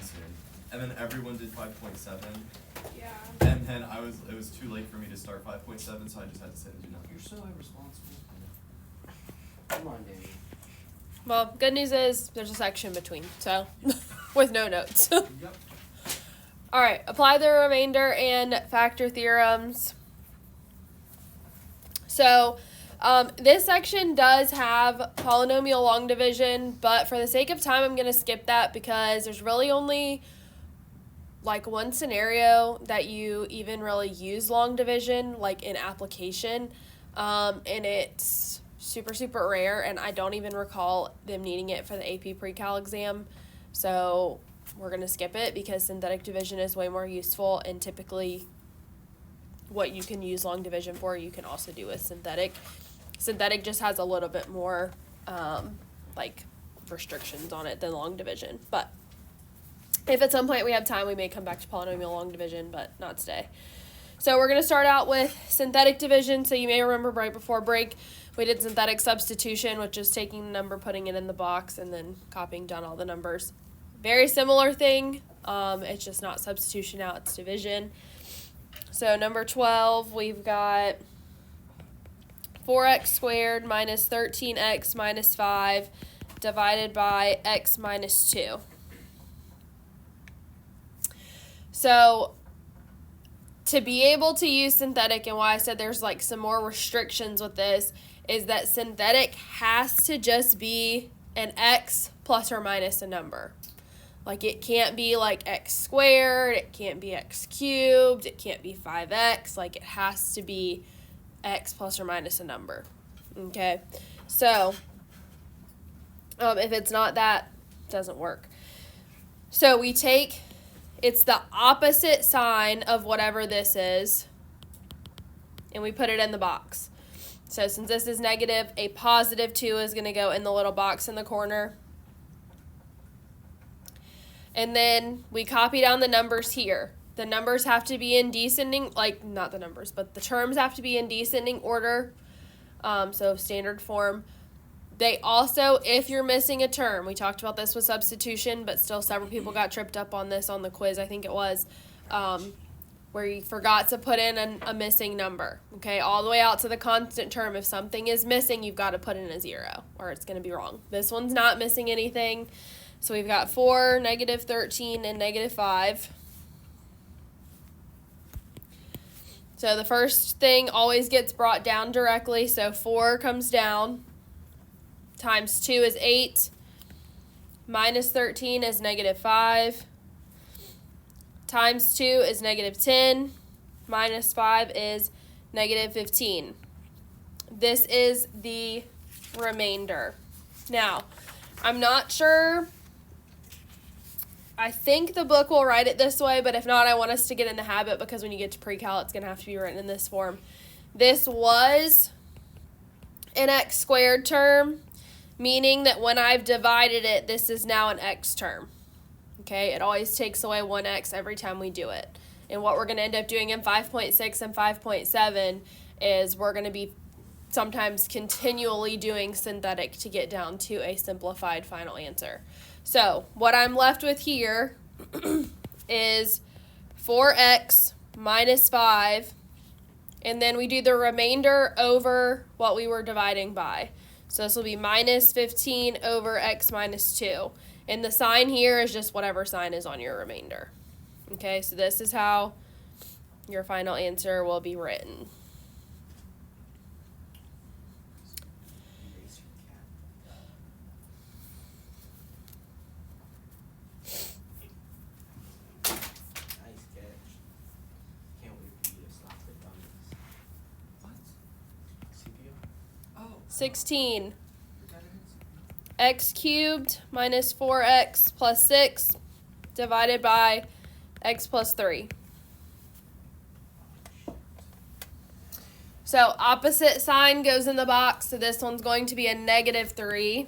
answered. And then everyone did 5.7. Yeah. And then it was too late for me to start 5.7, so I just had to say do nothing. You're so irresponsible. Come on, Danny. Well, good news is there's a section between, so with no notes. Yep. All right, apply the remainder and factor theorems. So this section does have polynomial long division, but for the sake of time, I'm going to skip that because there's really only like one scenario that you even really use long division, like in application, and it's super, super rare, and I don't even recall them needing it for the AP Pre-Cal exam, so we're going to skip it because synthetic division is way more useful, and typically what you can use long division for, you can also do with synthetic. Synthetic just has a little bit more, like, restrictions on it than long division, but if at some point we have time, we may come back to polynomial long division, but not today. So we're going to start out with synthetic division. So you may remember right before break, we did synthetic substitution, which is taking the number, putting it in the box, and then copying down all the numbers. Very similar thing. It's just not substitution now, it's division. So number 12, we've got 4x squared minus 13x minus 5 divided by x minus 2. So to be able to use synthetic, and why I said there's like some more restrictions with this, is that synthetic has to just be an x plus or minus a number. Like it can't be like x squared, it can't be x cubed, it can't be 5x, like it has to be x plus or minus a number. Okay, so if it's not that, it doesn't work. So we take, it's the opposite sign of whatever this is, and we put it in the box. So since this is negative, a positive 2 is going to go in the little box in the corner. And then we copy down the numbers here. The numbers have to be in descending, like not the numbers, but the terms have to be in descending order, so standard form. They also, if you're missing a term, we talked about this with substitution, but still several people got tripped up on this on the quiz, I think it was, where you forgot to put in a missing number, okay, all the way out to the constant term. If something is missing, you've got to put in a 0, or it's going to be wrong. This one's not missing anything, so we've got 4, negative 13, and negative 5. So the first thing always gets brought down directly, so 4 comes down. Times 2 is 8, minus 13 is negative 5, times 2 is negative 10, minus 5 is negative 15. This is the remainder. Now, I'm not sure, I think the book will write it this way, but if not, I want us to get in the habit, because when you get to pre-cal, it's going to have to be written in this form. This was an x squared term, meaning that when I've divided it, this is now an x term. Okay, it always takes away 1x every time we do it. And what we're going to end up doing in 5.6 and 5.7 is we're going to be sometimes continually doing synthetic to get down to a simplified final answer. So what I'm left with here is 4x minus 5, and then we do the remainder over what we were dividing by. So this will be minus 15 over x minus 2. And the sign here is just whatever sign is on your remainder. Okay, so this is how your final answer will be written. Nice catch. Can't wait for you to stop the dummies. What? CPR? Oh. 16. X cubed minus 4x plus 6 divided by x plus 3. So opposite sign goes in the box, so this one's going to be a negative 3.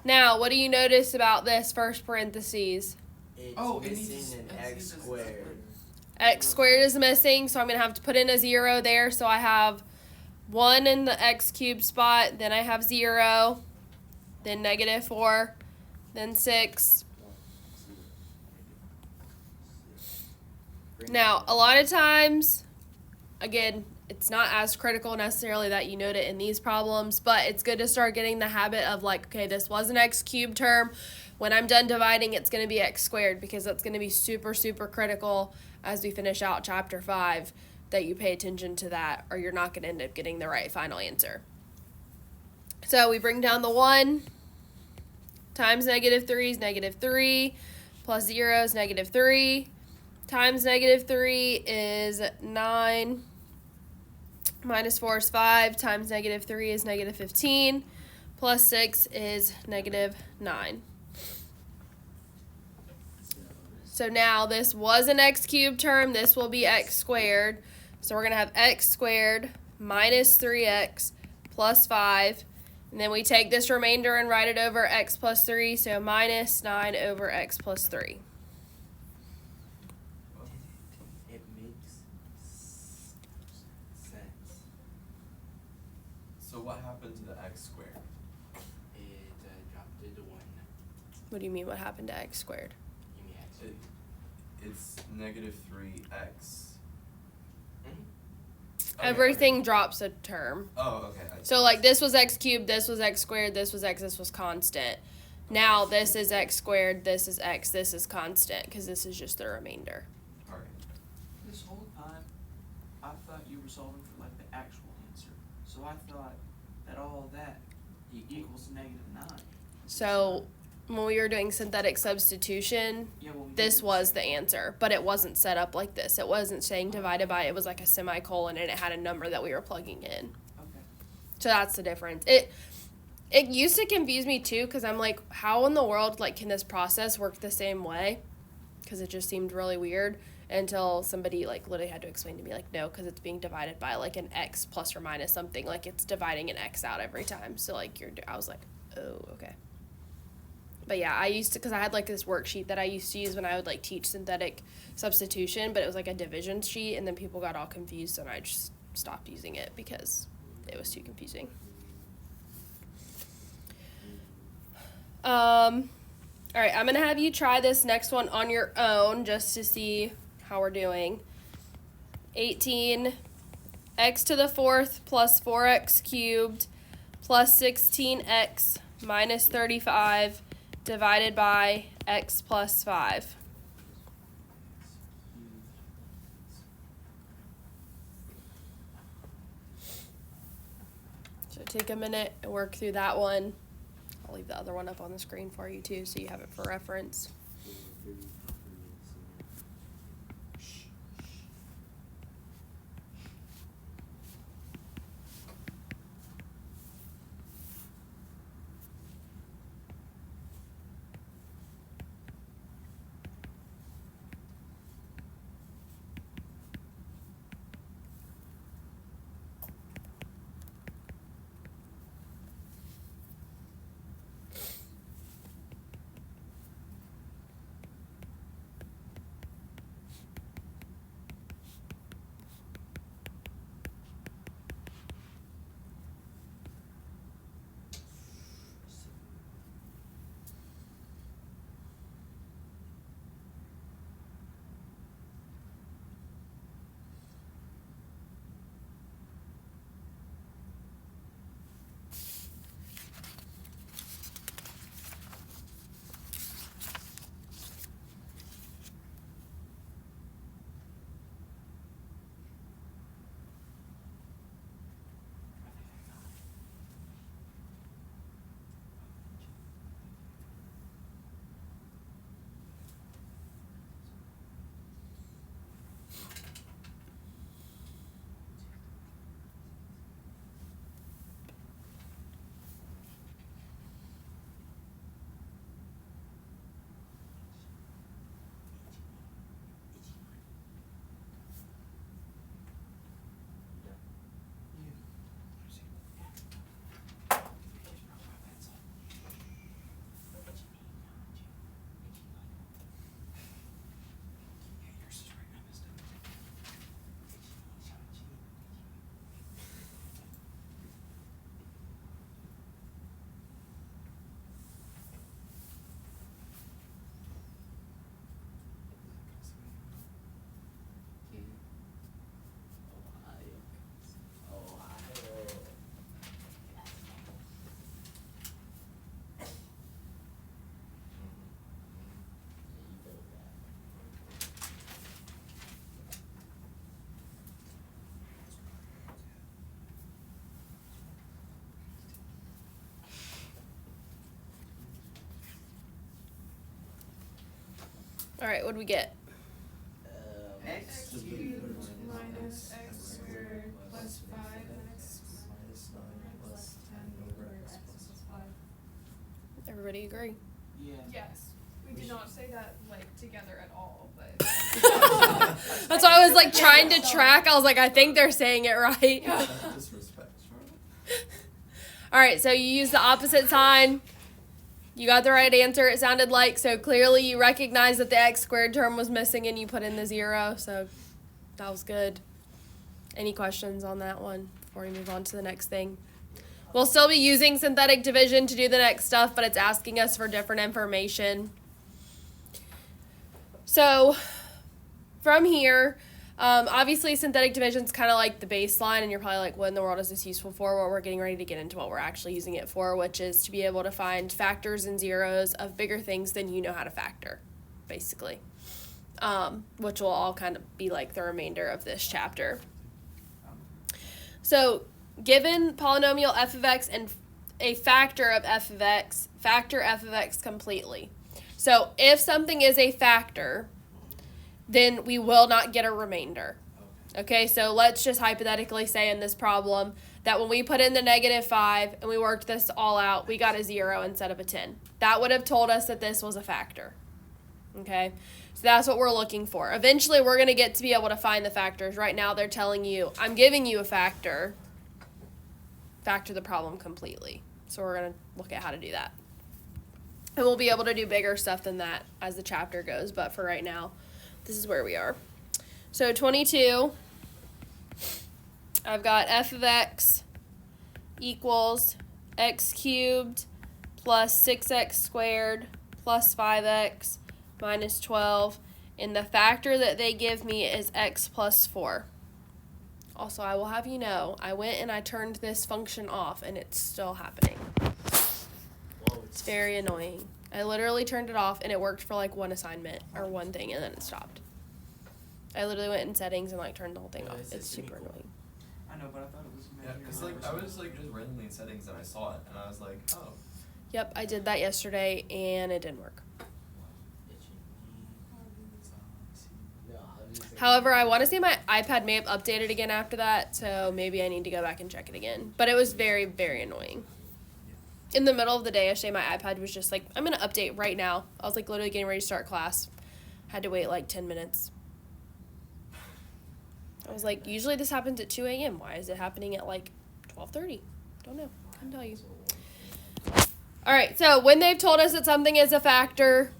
Now, what do you notice about this first parentheses? It's missing an x squared. X squared is missing, so I'm going to have to put in a 0 there, so I have 1 in the x cubed spot, then I have 0, then negative 4, then 6. Now, a lot of times, again, it's not as critical necessarily that you note it in these problems, but it's good to start getting the habit of like, okay, this was an x cubed term. When I'm done dividing, it's going to be x squared, because that's going to be super, super critical as we finish out chapter 5, that you pay attention to that, or you're not going to end up getting the right final answer. So we bring down the 1 times -3 is -3, plus 0 is -3, times -3 is 9, minus 4 is 5, times -3 is -15, plus 6 is -9. So now this was an x cubed term, this will be x squared. So we're going to have x squared minus 3x plus 5. And then we take this remainder and write it over x plus 3, so minus 9 over x plus 3. It makes sense. So what happened to the x squared? It dropped it to 1. What do you mean what happened to x squared? Give me x. It's -3x. Okay, Everything okay. drops a term. Oh, okay. So like this was x cubed, this was x squared, this was x, this was constant. Now this is x squared, this is x, this is constant, because this is just the remainder. Alright. This whole time, I thought you were solving for like the actual answer. So I thought that all of that equals -9. So when we were doing synthetic substitution, Yeah, well, we did this the was same. the answer, but it wasn't set up like this. It wasn't saying divided by, it was like a semicolon and it had a number that we were plugging in. Okay. So that's the difference. It used to confuse me too, because I'm like, how in the world like can this process work the same way? Because it just seemed really weird until somebody like literally had to explain to me like, no, because it's being divided by like an x plus or minus something. Like it's dividing an x out every time. So like I was like, oh, okay. But yeah, I used to, because I had like this worksheet that I used to use when I would like teach synthetic substitution, but it was like a division sheet, and then people got all confused, and I just stopped using it because it was too confusing. All right, I'm gonna have you try this next one on your own just to see how we're doing. 18 x to the 4th plus 4x cubed plus 16x minus 35 divided by x plus 5. So take a minute and work through that one. I'll leave the other one up on the screen for you too, so you have it for reference. All right, what do we get? X cubed minus x squared plus 5x Minus 9 plus 10 over x plus 5. Everybody agree? Yeah. Yes. We did not say that like together at all, but That's why I was like trying to track. I was like, I think they're saying it right. Disrespect. All right, so you use the opposite sign. You got the right answer, it sounded like. So clearly you recognize that the x squared term was missing and you put in the 0. So that was good. Any questions on that one before we move on to the next thing? We'll still be using synthetic division to do the next stuff, but it's asking us for different information. So from here, obviously synthetic division is kind of like the baseline, and you're probably like, what in the world is this useful for? Well, we're getting ready to get into what we're actually using it for, which is to be able to find factors and zeros of bigger things than you know how to factor, basically, which will all kind of be like the remainder of this chapter. So given polynomial f of x and a factor of f of x, factor f of x completely. So if something is a factor, then we will not get a remainder. Okay, so let's just hypothetically say in this problem that when we put in the -5 and we worked this all out, we got a 0 instead of a 10. That would have told us that this was a factor. Okay, so that's what we're looking for. Eventually, we're going to get to be able to find the factors. Right now, they're telling you, I'm giving you a factor. Factor the problem completely. So we're going to look at how to do that. And we'll be able to do bigger stuff than that as the chapter goes, but for right now, this is where we are. So 22, I've got f of x equals x cubed plus 6x squared plus 5x minus 12, and the factor that they give me is x plus 4. Also, I will have you know, I went and I turned this function off, and it's still happening. It's very annoying. I literally turned it off, and it worked for like one assignment or one thing, and then it stopped. I literally went in settings and like turned the whole thing off. It's super annoying. I know, but I thought it was. Yeah, because like I was like just randomly in settings and I saw it and I was like, oh. Yep, I did that yesterday, and it didn't work. However, I want to say my iPad may have updated again after that, so maybe I need to go back and check it again. But it was very, very annoying. In the middle of the day yesterday, my iPad was just like, I'm going to update right now. I was like literally getting ready to start class. Had to wait like 10 minutes. I was like, usually this happens at 2 a.m. Why is it happening at like 12:30? Don't know. Couldn't tell you. All right, so when they've told us that something is a factor,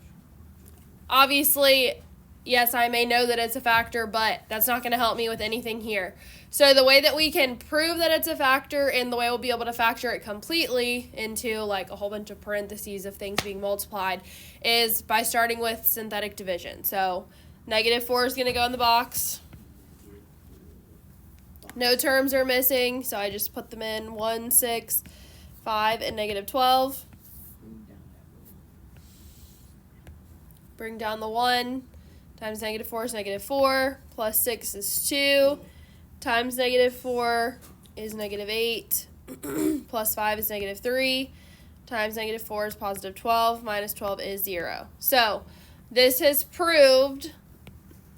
obviously, yes, I may know that it's a factor, but that's not going to help me with anything here. So the way that we can prove that it's a factor and the way we'll be able to factor it completely into like a whole bunch of parentheses of things being multiplied is by starting with synthetic division. So -4 is going to go in the box. No terms are missing, so I just put them in 1, 6, 5, and -12. Bring down the 1 times -4 is -4, plus 6 is 2, times -4 is -8, plus 5 is -3, times -4 is +12, minus 12 is 0. So this has proved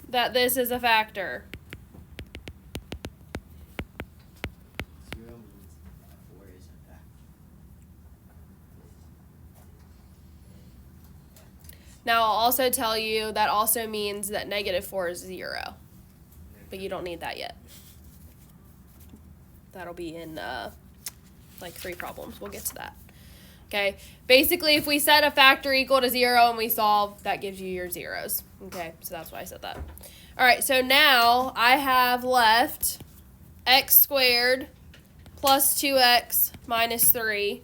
that this is a factor. Now, I'll also tell you that also means that -4 is 0. But you don't need that yet. That'll be in, like 3 problems. We'll get to that. Okay? Basically, if we set a factor equal to 0 and we solve, that gives you your zeros. Okay? So that's why I said that. All right, so now I have left x squared plus 2x minus 3.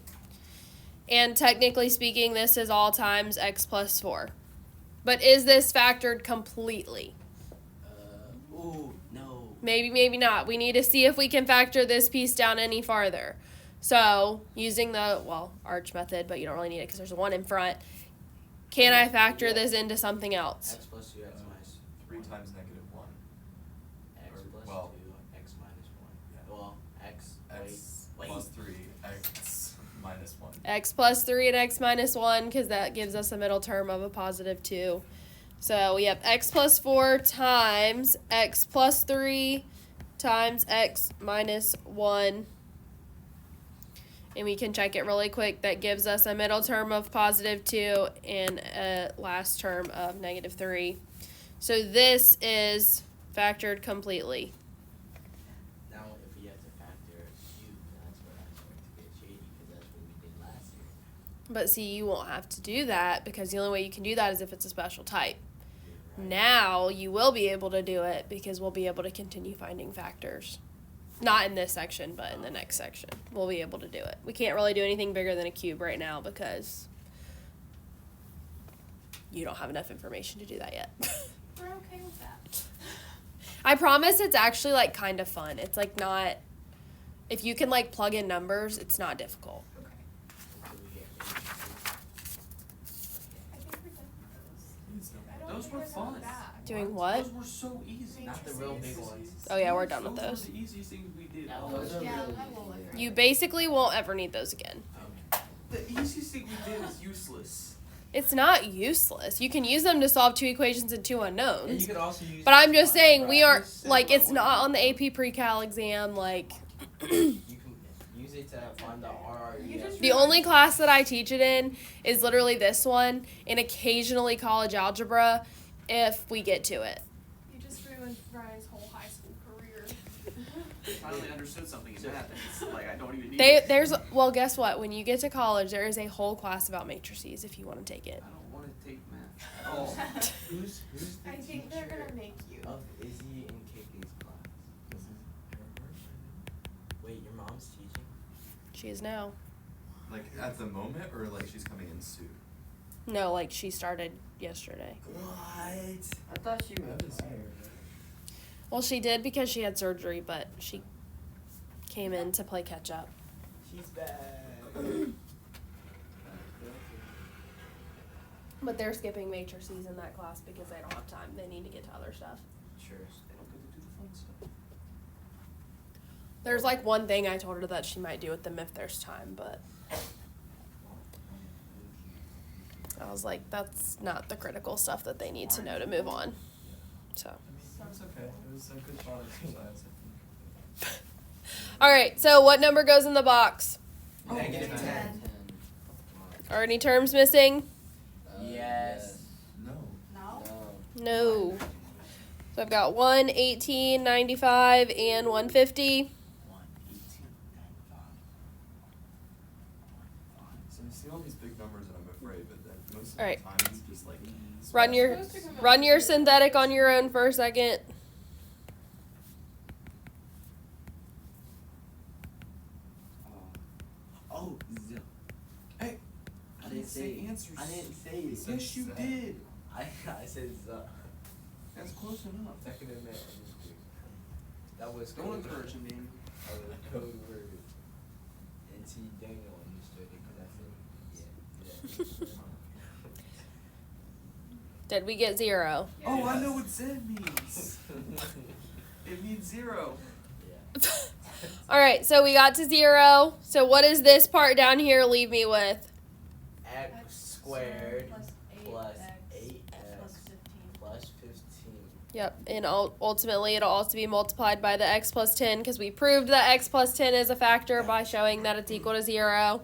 And technically speaking, this is all times x plus 4. But is this factored completely? Ooh, no. Maybe, maybe not. We need to see if we can factor this piece down any farther. So, using the, arch method, but you don't really need it because there's a 1 in front. Can I factor this into something else? X plus 2, x minus 3 times -1. x plus well, 2, x minus 1. Yeah. Well, x, X wait. plus 3, x minus 1. X plus 3 and x minus 1, because that gives us a middle term of a +2. So we have x plus 4 times x plus 3 times x minus 1. And we can check it really quick. That gives us a middle term of positive 2 and a last term of negative 3. So this is factored completely. Now, if we have to factor a cube, that's where I start to get shady, because that's what we did last year. But see, you won't have to do that because the only way you can do that is if it's a special type. You're right. Now you will be able to do it because we'll be able to continue finding factors. Not in this section, but in the next section. We'll be able to do it. We can't really do anything bigger than a cube right now because you don't have enough information to do that yet. We're okay with that. I promise it's actually like kind of fun. It's like not, if you can like plug in numbers, it's not difficult. Okay. Until we get I think we're done with those. I don't Those think were they're that fun. bad. Doing what? Those were so easy. Not the real big ones. Oh yeah, we're done with Those those. were the easiest things we did. No, all those the are time. Yeah, really that will easy. look You basically won't ever need those again. The easiest thing we did is useless. It's not useless. You can use them to solve 2 equations and 2 And you unknowns. could also use. But I'm just saying we aren't Practice like it's and not on the AP pre-cal exam. Like You can use it to find the RREF. the only class that I teach it in is literally this one, and occasionally college algebra, if we get to it. You just ruined Ryan's whole high school career. I finally understood something in math, and it's like I don't even need it. There's well, guess what? When you get to college, there is a whole class about matrices if you want to take it. I don't want to take math at all. Who's the I think they're teacher gonna make you. of Izzy and KK's class? Wait, your mom's teaching? She is now. Like at the moment, or like she's coming in soon? No, like she started yesterday. What? I thought she was fired. Well, she did because she had surgery, but she came in to play catch up. She's back. But they're skipping matrices in that class because they don't have time. They need to get to other stuff. Sure. They don't get to do the fun stuff. There's like one thing I told her that she might do with them if there's time, but I was like, that's not the critical stuff that they need to know to move on. So, I mean, it was okay. It was a good thought exercise, I think. all right. So, what number goes in the box? Negative 10. 10. Are any terms missing? Yes. No. No? No. So I've got 1, 18, 95, and 150. 118.95. So you see all these big numbers, and I'm afraid, but then most of All right. the time it's just like Run your synthetic on your own for a second. Oh, Hey, I didn't say answers. I didn't say it. Yes, you did. I said That's close enough. second amendment. That was Don't code encourage him, Daniel. That was code word. And see, Daniel understood it because I said, yeah. Did we get 0? Oh, I know what Z means. It means 0. Yeah. All right, so we got to 0. So what does this part down here leave me with? X squared plus 8x plus 15. plus 15. Yep, and ultimately it'll also be multiplied by the x plus 10 because we proved that x plus 10 is a factor by showing that it's equal to 0.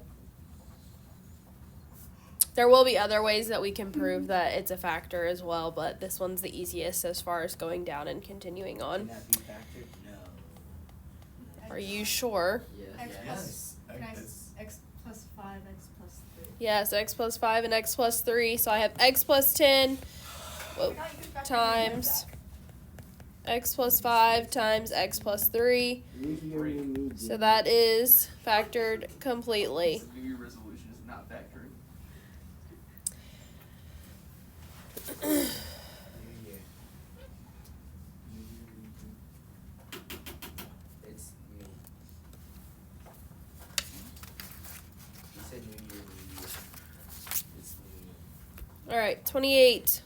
There will be other ways that we can prove that it's a factor as well, but this one's the easiest as far as going down and continuing Can on. that be factored? No. Are you sure? X Yes. Yes. X plus 5, X plus 3. Yeah, so x plus 5 and x plus 3. So I have x plus 10 I thought you could factor in times that. x plus 5 times x plus 3. So that is factored completely. New Year resolution is not factoring. New year. It's new. You said new year, new year. It's new. All right, 28.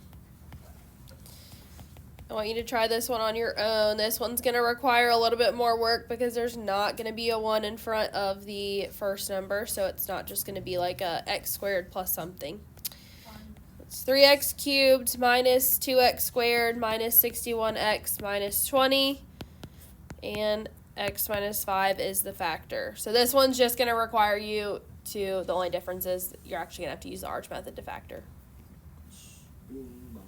I want you to try this one on your own. This one's going to require a little bit more work because there's not going to be a 1 in front of the first number, so it's not just going to be like a x squared plus something. Fun. Let's It's 3x cubed minus 2x squared minus 61x minus 20. And x minus 5 is the factor. So this one's just going to require you to, the only difference is you're actually going to have to use the arch method to factor. Boom, boom.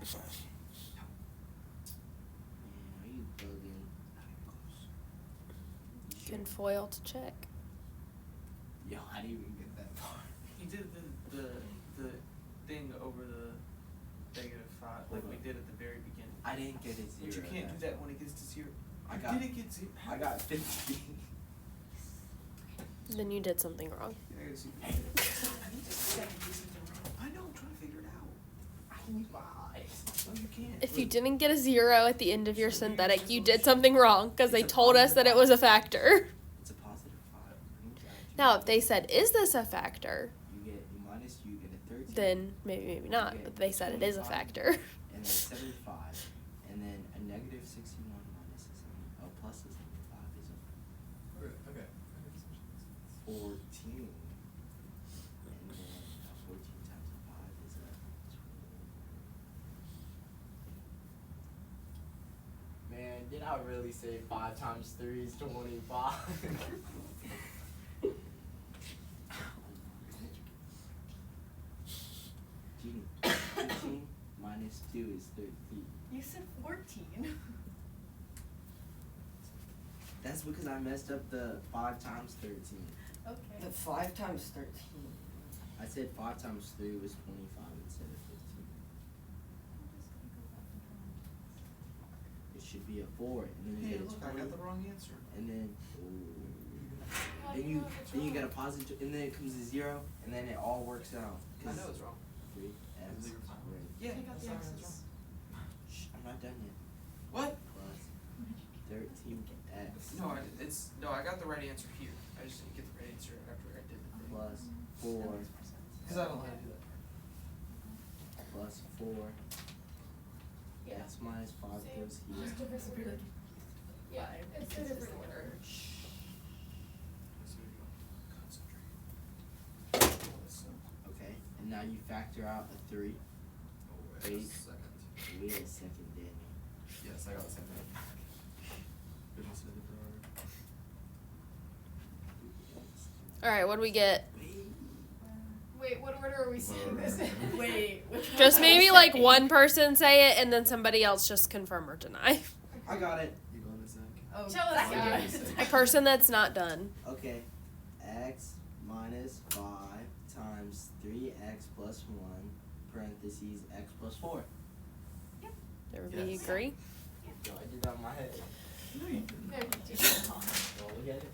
Man, are you bugging? You Can sure? foil to check. Yo, I didn't even get that far. He did the thing over the -5, like we did at the very beginning. I didn't get a zero. But you can't do that when it gets to 0. I You got- didn't get 0. I got 50. Then you did something wrong. I gotta see. I need to second do something wrong. I know, I'm trying to figure it out. I need my eyes. No, you can't. If you didn't get a 0 at the end of your synthetic, you did something wrong because they told us that it was a factor. It's a +5. Now, if they said, is this a factor? You get a minus, you get a 13. Then maybe not, but they said it is a factor. And then 75. And then a -61 minus a 70. Oh, plus a 75 is a Okay. 14. And then 14 times a 5 is a 20. Man, did I really say 5 times 3 is 25? Genie, 15 minus 2 is 13. You said 14. That's because I messed up the 5 times 13. Okay. The 5 times 13. I said 5 times 3 was 25 instead of 15. It should be a 4, and then you Hey, get a look, 20, I got the wrong answer. and then then you get a positive, and then it comes to 0, and then it all works out. I know it's wrong. 3x Zero. squared. Yeah, Take out that's the not right. X's. Shh, I'm not done yet. What? Plus 13x No, I got the right answer here. I just didn't get the right answer after I did the thing. plus 4 Because I don't know how to do that. plus 4. Yeah. X minus 5 goes here. Just different order. Yeah, it's a different order. Let's see what you got. Concentrate. Okay, and now you factor out a 3. Oh, wait a Wait. second. Wait a second, Danny. Yes, I got the same thing. It must have been different order. All right, what do we get? Wait, what order are we saying this in? Wait. Just maybe like one person say it and then somebody else just confirm or deny. I got it. You going to Zach? Oh, Tell us, that guys. guy. A person that's not done. Okay, x minus 5 times 3x plus 1, parentheses, x plus 4. Everybody Yes. agree? Yo, I did that in my head. No, you didn't. No, you didn't. Well, look at it.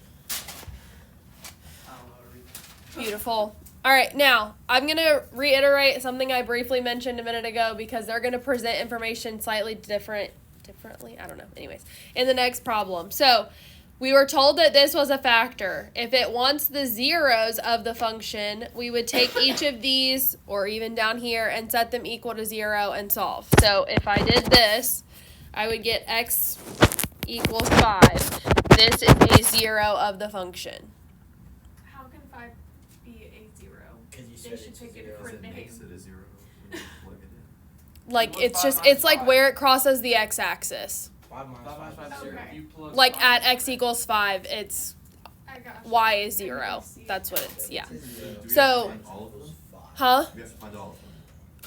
I don't know how to read that. Beautiful. All right, now I'm going to reiterate something I briefly mentioned a minute ago because they're going to present information slightly differently. I don't know. Anyways, in the next problem. So we were told that this was a factor. If it wants the zeros of the function, we would take each of these, or even down here, and set them equal to 0 and solve. So if I did this, I would get x equals 5. This is a 0 of the function. How can 5 be a 0? 'Cause you They said should it's pick a zero. Because different it name. makes it a 0 when you plug it in. Like, What's it's 5 just, minus it's like 5? where it crosses the x-axis. 5 minus 5 minus 5 is 0. Okay. If you plug Like, 5 at minus x 5. equals 5, it's I got you. y is I can 0. see it. That's what it's, yeah. Do we So- have to find all of them? Huh? We have to find all of them.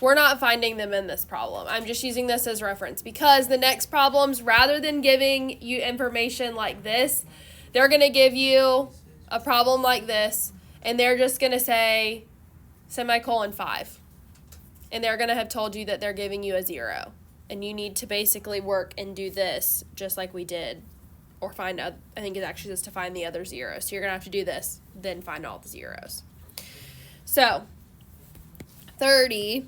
We're not finding them in this problem. I'm just using this as reference because the next problems, rather than giving you information like this, they're going to give you a problem like this, and they're just going to say semicolon 5. And they're going to have told you that they're giving you a 0. And you need to basically work and do this just like we did. Or find, I think it actually says to find the other zeros. So you're going to have to do this, then find all the zeros. So, 30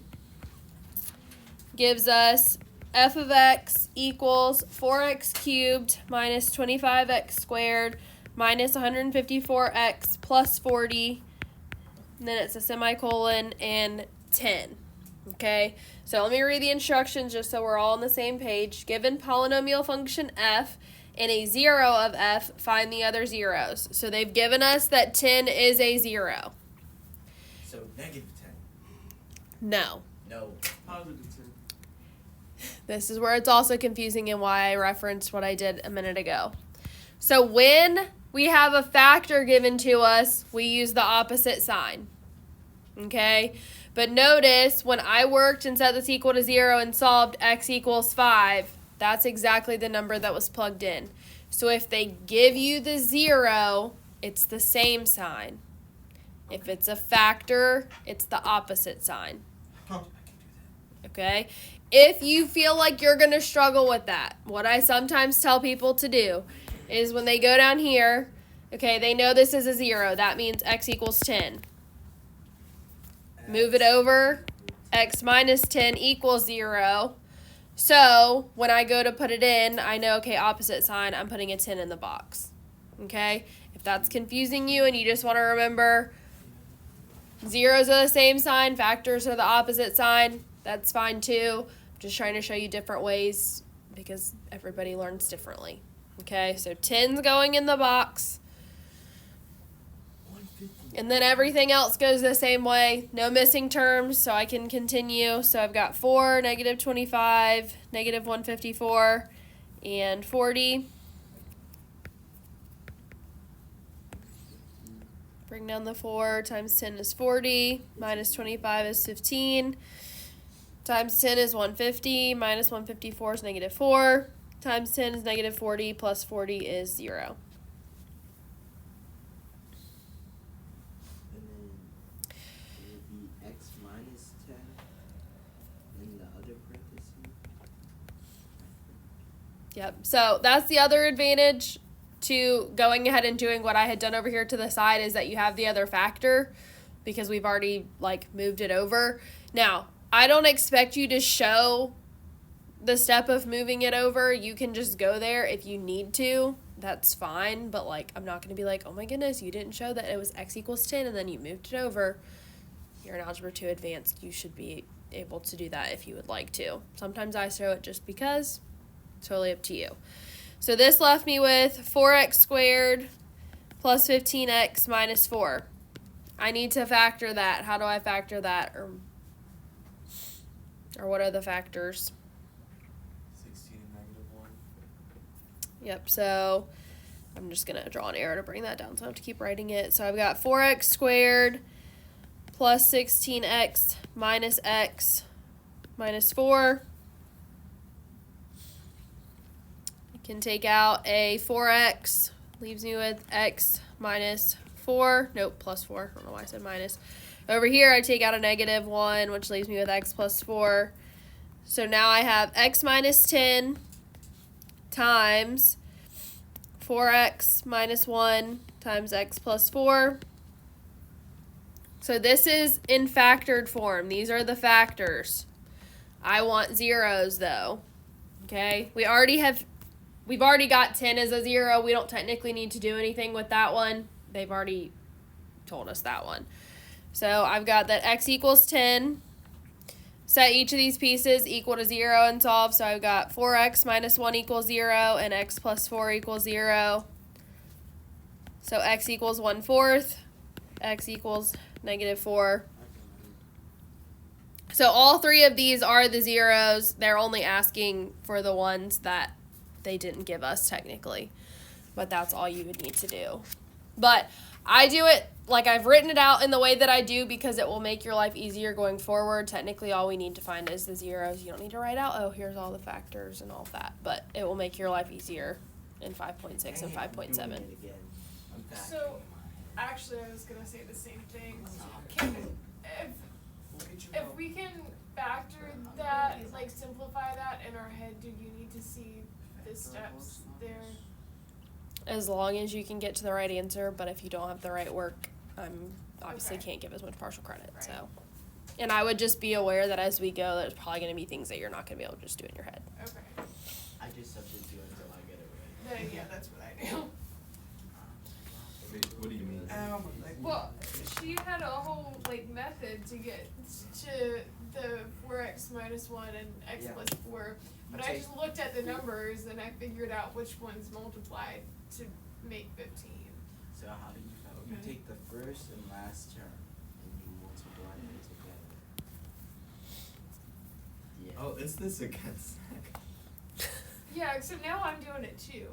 gives us f of x equals 4x cubed minus 25x squared minus 154x plus 40. And then it's a semicolon and 10. Okay, so let me read the instructions just so we're all on the same page. Given polynomial function f and a 0 of f, find the other zeros. So they've given us that 10 is a 0. So negative 10. No. No. Positive 10. This is where it's also confusing and why I referenced what I did a minute ago. So when we have a factor given to us, we use the opposite sign. Okay? But notice when I worked and set this equal to 0 and solved x equals 5, that's exactly the number that was plugged in. So if they give you the 0, it's the same sign. If it's a factor, it's the opposite sign. Okay? If you feel like you're going to struggle with that, what I sometimes tell people to do is when they go down here, okay, they know this is a 0. That means x equals 10. Move it over. X minus 10 equals 0. So when I go to put it in, I know, okay, opposite sign, I'm putting a 10 in the box. Okay? If that's confusing you and you just want to remember zeros are the same sign, factors are the opposite sign, that's fine too. I'm just trying to show you different ways because everybody learns differently. Okay, so 10's going in the box. And then everything else goes the same way. No missing terms, so I can continue. So I've got 4, negative 25, negative 154, and 40. Bring down the 4, times 10 is 40, minus 25 is 15, times 10 is 150, minus 154 is negative 4, times 10 is negative 40, plus 40 is 0. And then it would be x minus 10 in the other parentheses. Yep. So that's the other advantage to going ahead and doing what I had done over here to the side is that you have the other factor because we've already like moved it over. Now, I don't expect you to show the step of moving it over. You can just go there if you need to. That's fine. But like, I'm not going to be like, oh my goodness, you didn't show that it was x equals 10 and then you moved it over. You're in Algebra 2 Advanced. You should be able to do that if you would like to. Sometimes I show it just because. Totally up to you. So this left me with 4x squared plus 15x minus 4. I need to factor that. How do I factor that? Or what are the factors? 16 and negative 1. Yep, so I'm just going to draw an arrow to bring that down so I don't have to keep writing it. So I've got 4x squared plus 16x minus x minus 4. Can take out a 4x, leaves me with x minus 4, nope, plus 4, I don't know why I said minus. Over here, I take out a negative 1, which leaves me with x plus 4. So now I have x minus 10 times 4x minus 1 times x plus 4. So this is in factored form. These are the factors. I want zeros, though. Okay? We already have we've already got 10 as a 0. We don't technically need to do anything with that one. They've already told us that one. So I've got that x equals 10. Set each of these pieces equal to 0 and solve. So I've got 4x minus 1 equals 0 and x plus 4 equals 0. So x equals 1/4. X equals -4. So all three of these are the zeros. They're only asking for the ones that they didn't give us technically. But that's all you would need to do. But I do it like I've written it out in the way that I do because it will make your life easier going forward. Technically, all we need to find is the zeros. You don't need to write out, oh, here's all the factors and all of that. But it will make your life easier in 5.6 and 5.7. So, actually, I was gonna say the same thing. Can, if we can factor that, like simplify that in our head, do you need to see the steps there? As long as you can get to the right answer, but if you don't have the right work, obviously Okay. can't give as much partial credit. Right. So, and I would just be aware that as we go, there's probably going to be things that you're not going to be able to just do in your head. Okay. I just substitute until I get it right. Then, yeah, that's what I do. Wait, what do you mean? Well, she had a whole like method to get to the 4x minus 1 and x Yeah. plus 4, but You I take- just looked at the numbers and I figured out which ones multiplied to make 15. So how do you You Okay. take the first and last term and you multiply them together. Yeah. Oh, is this again, Zach? Yeah, except now I'm doing it too.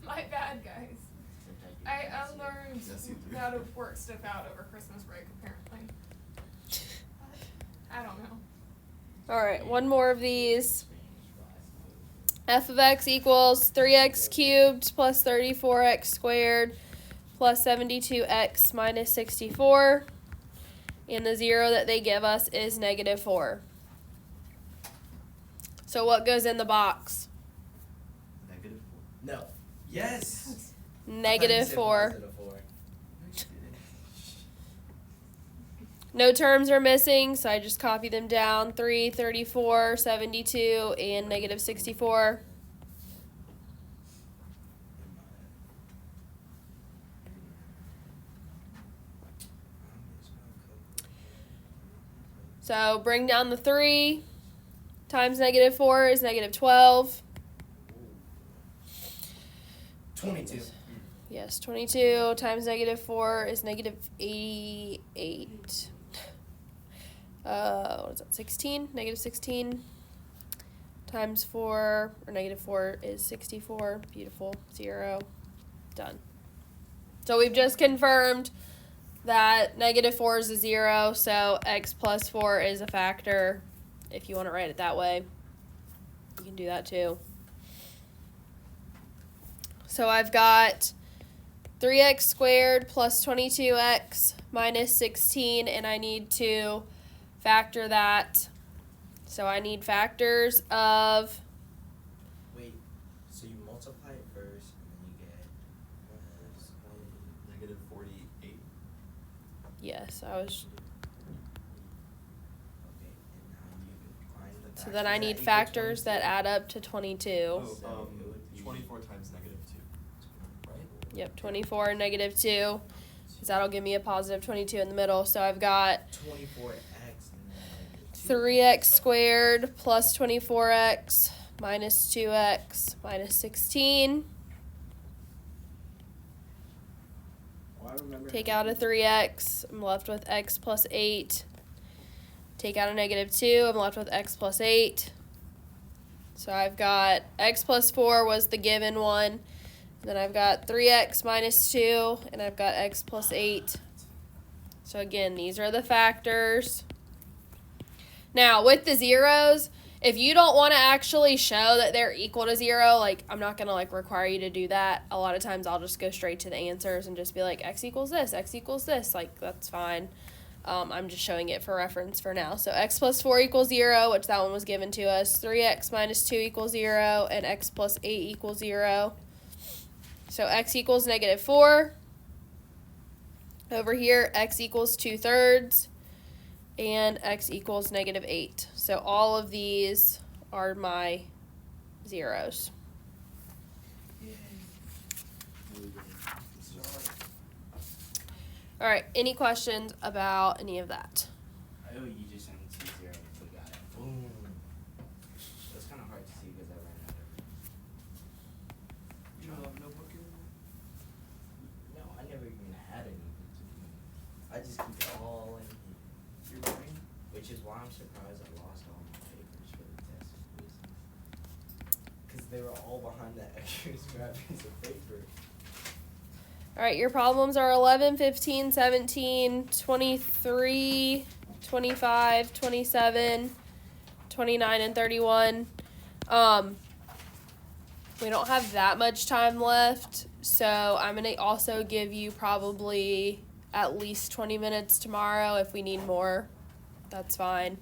My bad, guys. Except do I it easier. learned Yes, you do. how to work stuff out over Christmas break, apparently. I don't know. All right, one more of these. F of x equals 3x cubed plus 34x squared plus 72x minus 64. And the 0 that they give us is -4. So what goes in the box? -4. No. Yes. -4. No terms are missing, so I just copy them down. 3, 34, 72, and -64. So bring down the 3 times -4 is -12. 22. Yes, 22 times -4 is -88. What is that, 16? -16 times 4, or -4 is 64. Beautiful. 0. Done. So we've just confirmed that -4 is a 0, so x plus 4 is a factor. If you want to write it that way, you can do that too. So I've got 3x squared plus 22x minus 16, and I need to factor that. So I need factors of, Wait, so you multiply it first and then you get -48. yes, I was, okay, and now you find the so then I need equal factors that 22. add up to 22. Oh, So it would be- 24 times -2, right? Yep, 24 and -2, because that'll give me a positive 22 in the middle. So I've got 24x and then -2. 3x squared plus 24x minus 2x minus 16. Well, I remember Take how out a 3x, I'm left with x plus 8. Take out a -2, I'm left with x plus 8. So I've got x plus 4 was the given one. Then I've got 3x minus 2, and I've got x plus 8. So again, these are the factors. Now, with the zeros, if you don't want to actually show that they're equal to 0, like, I'm not going to, like, require you to do that. A lot of times I'll just go straight to the answers and just be like, x equals this, x equals this. Like, that's fine. I'm just showing it for reference for now. So x plus 4 equals 0, which that one was given to us. 3x minus 2 equals 0, and x plus 8 equals 0. So x equals -4. Over here, x equals 2/3. And x equals -8. So all of these are my zeros. All right, any questions about any of that? Oh, you just sent 2 zeros. We got it. Boom. It was kind of hard to see because I ran out of. You don't have a notebook in No, I never even had anything to do. I just keep it all in here. your brain? Which is why I'm surprised I lost all my papers for the test and quizzes. Because they were all behind that extra scrap piece of paper. All right, your problems are 11, 15, 17, 23, 25, 27, 29, and 31. We don't have that much time left, so I'm going to also give you probably at least 20 minutes tomorrow. If we need more, that's fine.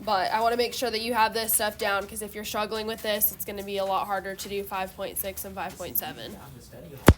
But I want to make sure that you have this stuff down, because if you're struggling with this, it's going to be a lot harder to do 5.6 and 5.7. I'm the study hall.